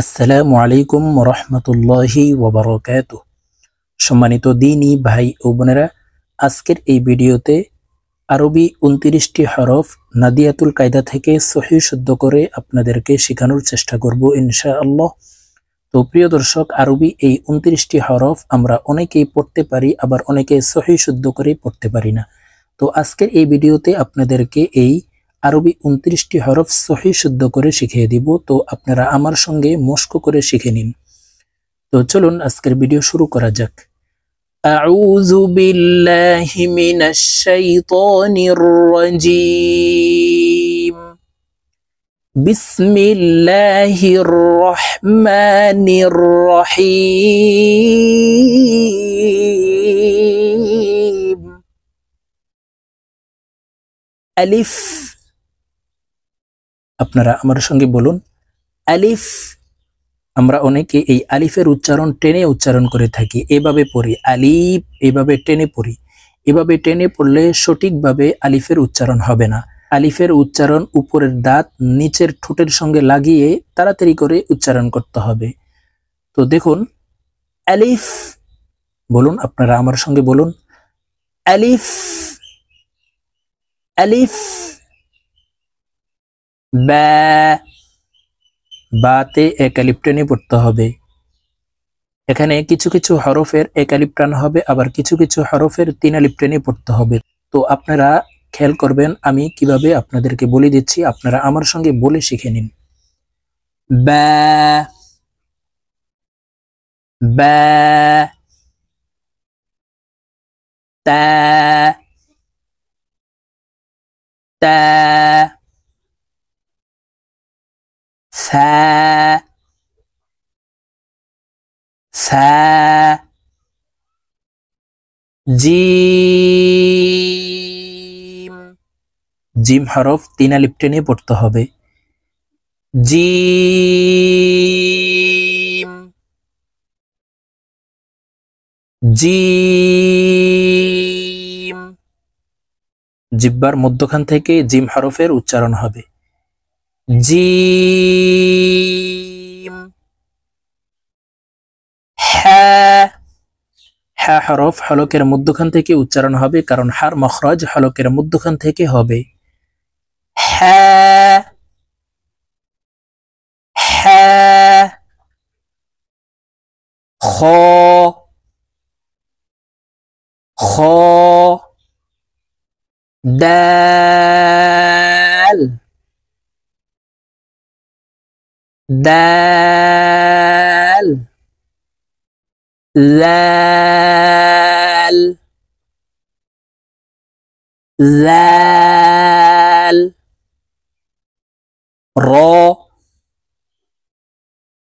আসসালামু আলাইকুম রহমতুল্লাহি ওয়াবারাকাতুহ। সম্মানিত দিনী ভাই ও বোনেরা, আজকের এই ভিডিওতে আরবি 29টি হরফ নাদিয়াতুল কায়দা থেকে সহিহ শুদ্ধ করে আপনাদেরকে শেখানোর চেষ্টা করব ইনশাআল্লাহ। তো প্রিয় দর্শক, আরবি এই 29টি হরফ আমরা অনেকেই পড়তে পারি, আবার অনেকে সহিহ শুদ্ধ করে পড়তে পারি না। তো আজকের এই ভিডিওতে আপনাদেরকে এই আরবি 29টি হরফ সহিহ শুদ্ধ করে শিখিয়ে দিব। তো আপনারা আমার সঙ্গে মস্ক করে শিখে নিন। তো চলুন আজকের ভিডিও শুরু করা যাক। আউযু বিল্লাহি মিনাশ শাইতানির রাজীম। বিসমিল্লাহির রহমানির রহিম। আলিফ। আপনারা আমার সঙ্গে বলুন, আলিফ। আমরা অনেকে এই আলিফের উচ্চারণ টেনে উচ্চারণ করে থাকি, এভাবে পড়ি আলিফ, এভাবে টেনে পড়ি। এভাবে টেনে পড়লে সঠিকভাবে আলিফের উচ্চারণ হবে না। আলিফের উচ্চারণ উপরের দাঁত নিচের ঠোঁটের সঙ্গে লাগিয়ে তাড়াতাড়ি করে উচ্চারণ করতে হবে। তো দেখুন, আলিফ বলুন, আপনারা আমার সঙ্গে বলুন, আলিফ, আলিফ। বা, বাতে এক আলিফ টেনে পড়তে হবে। এখানে কিছু কিছু হরফের এক আলিফ টান হবে, আবার কিছু কিছু হরফের তিন আলিফ টেনে পড়তে হবে। তো আপনারা খেয়াল করবেন আমি কিভাবে আপনাদেরকে বলে দিচ্ছি, আপনারা আমার সঙ্গে বলে শিখে নিন। বা, বা, তা, তা, সা, সা, জিম। জিম হরফ তিন আলিফ টেনে পড়তে হবে। Gym, gym. জিহ্বার মধ্যখান থেকে জিম হরফের উচ্চারণ হবে। জিম। হ্যাঁ। হ্যাঁ হরফ হলকের মধ্যখান থেকে উচ্চারণ হবে, কারণ হার মখরাজ হলকের মধ্যখান থেকে হবে। হ্যাঁ, হ্যাঁ। খ, খ, দাল, দাল, লাল, লাল, র,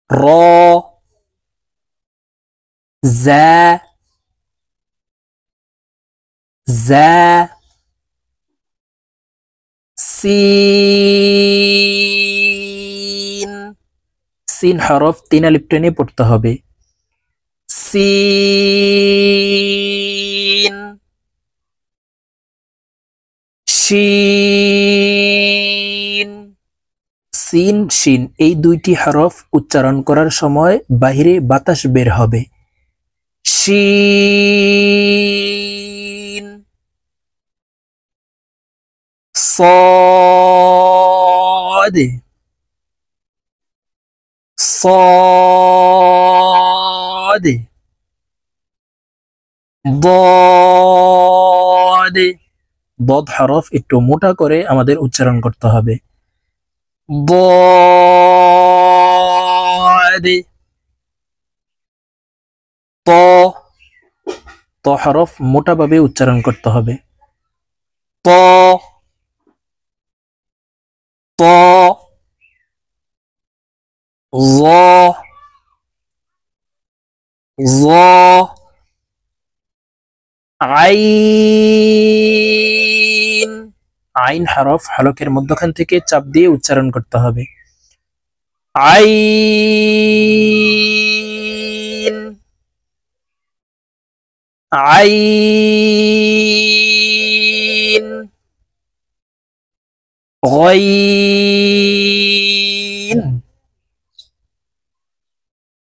র, জা, জা, সিন। সিন হরফ তিন আলিফ টেনে পড়তে হবে। সিন, শিন। সিন, শিন এই দুইটি হরফ উচ্চারণ করার সময় বাহিরে বাতাস বের হবে। শিন, صاد، صاد، ضاد। ضاد হরফ একটু মোটা করে আমাদের উচ্চারণ করতে হবে। ضاد। ত, ত হরফ মোটাভাবে উচ্চারণ করতে হবে। ত, ত, ظ, ظ, আইন। আইন হরফ হলকের মধ্যখান থেকে চাপ দিয়ে উচ্চারণ করতে হবে। আইন, আইন, গইন,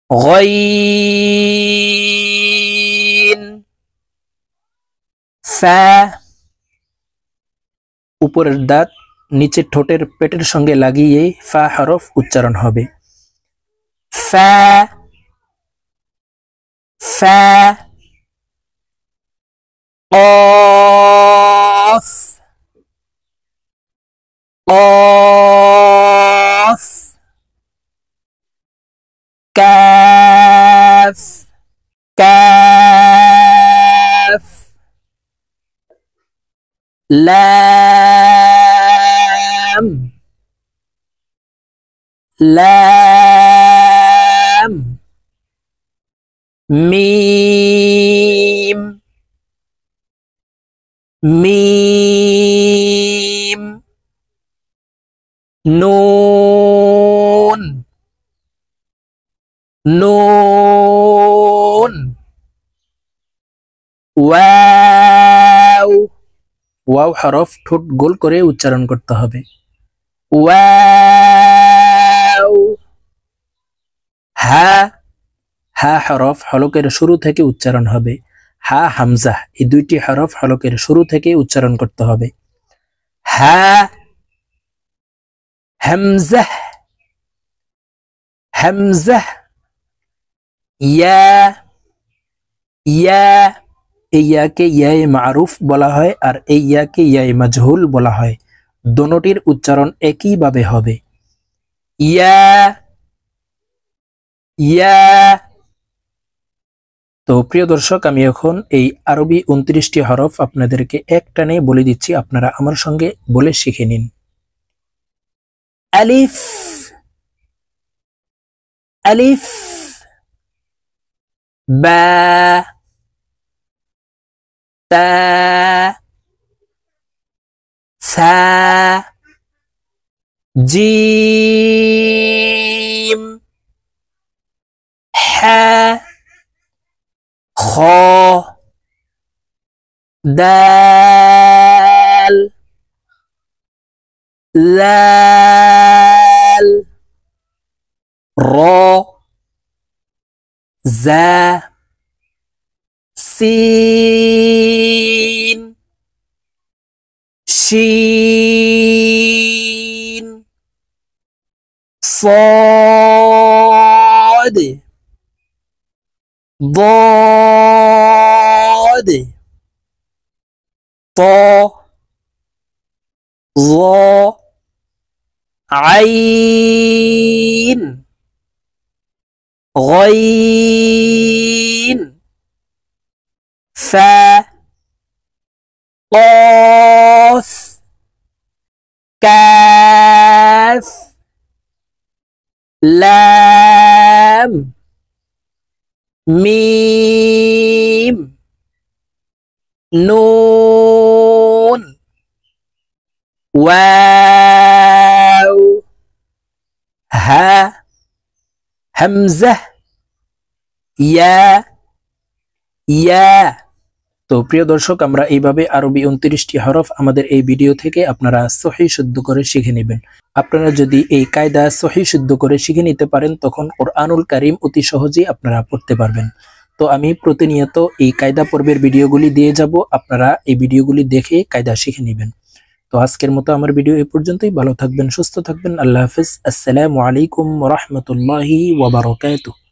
গইন, ফা, উপরের দাঁত নিচের ঠোঁটের পেটের সঙ্গে লাগিয়ে ফা হরফ উচ্চারণ হবে। ফা, ফা, قاف قاف كاف كاف لام لام ميم ميم نون نون ওয়াও, ওয়াও হরফ ঠোঁট গোল করে উচ্চারণ করতে হবে। ওয়াও, হা, হা হরফ হলকের শুরু থেকে উচ্চারণ হবে। হা হামজা, এই দুইটি হরফ হলকের শুরু থেকে উচ্চারণ করতে হবে। হা, হামজা হামজা, ইয়া, ইয়া, এই ইয়াকে ইয়ায়ে মারুফ বলা হয় আর এই ইয়াকে ইয়ায়ে মাজহুল বলা হয়। দোনোটির উচ্চারণ একইভাবে হবে। ইয়া, ইয়া। তো প্রিয় দর্শক, আমি এখন এই আরবি 29টি হরফ আপনাদেরকে এক টানে বলে দিচ্ছি, আপনারা আমার সঙ্গে বলে শিখে নিন। আলিফ, আলিফ, বা, তা, সা, জিম, হা, খ, দাল, লাল, র, জা, সিন, শিন, صاد ضاد ط ظ عين غين فا قاف كاف لام ميم نون واو হা হামজা ইয়া ইয়া। তো প্রিয় দর্শক, আমরা এইভাবে আরবি 29টি হরফ আমাদের এই ভিডিও থেকে আপনারা সহিহ শুদ্ধ করে শিখে নেবেন। আপনারা যদি এই কায়দা সহিহ শুদ্ধ করে শিখে নিতে পারেন, তখন কোরআনুল কারীম অতি সহজেই আপনারা পড়তে পারবেন। তো আমি প্রতিনিয়ত এই কায়দা পর্বের ভিডিওগুলি দিয়ে যাব, আপনারা এই ভিডিওগুলি দেখে কায়দা শিখে নেবেন। তো আজকের মতো আমার ভিডিও এই পর্যন্তই। ভালো থাকবেন, সুস্থ থাকবেন। আল্লাহ হাফেজ। আসসালামু আলাইকুম ওয়া রাহমাতুল্লাহি ওয়া বারাকাতুহু।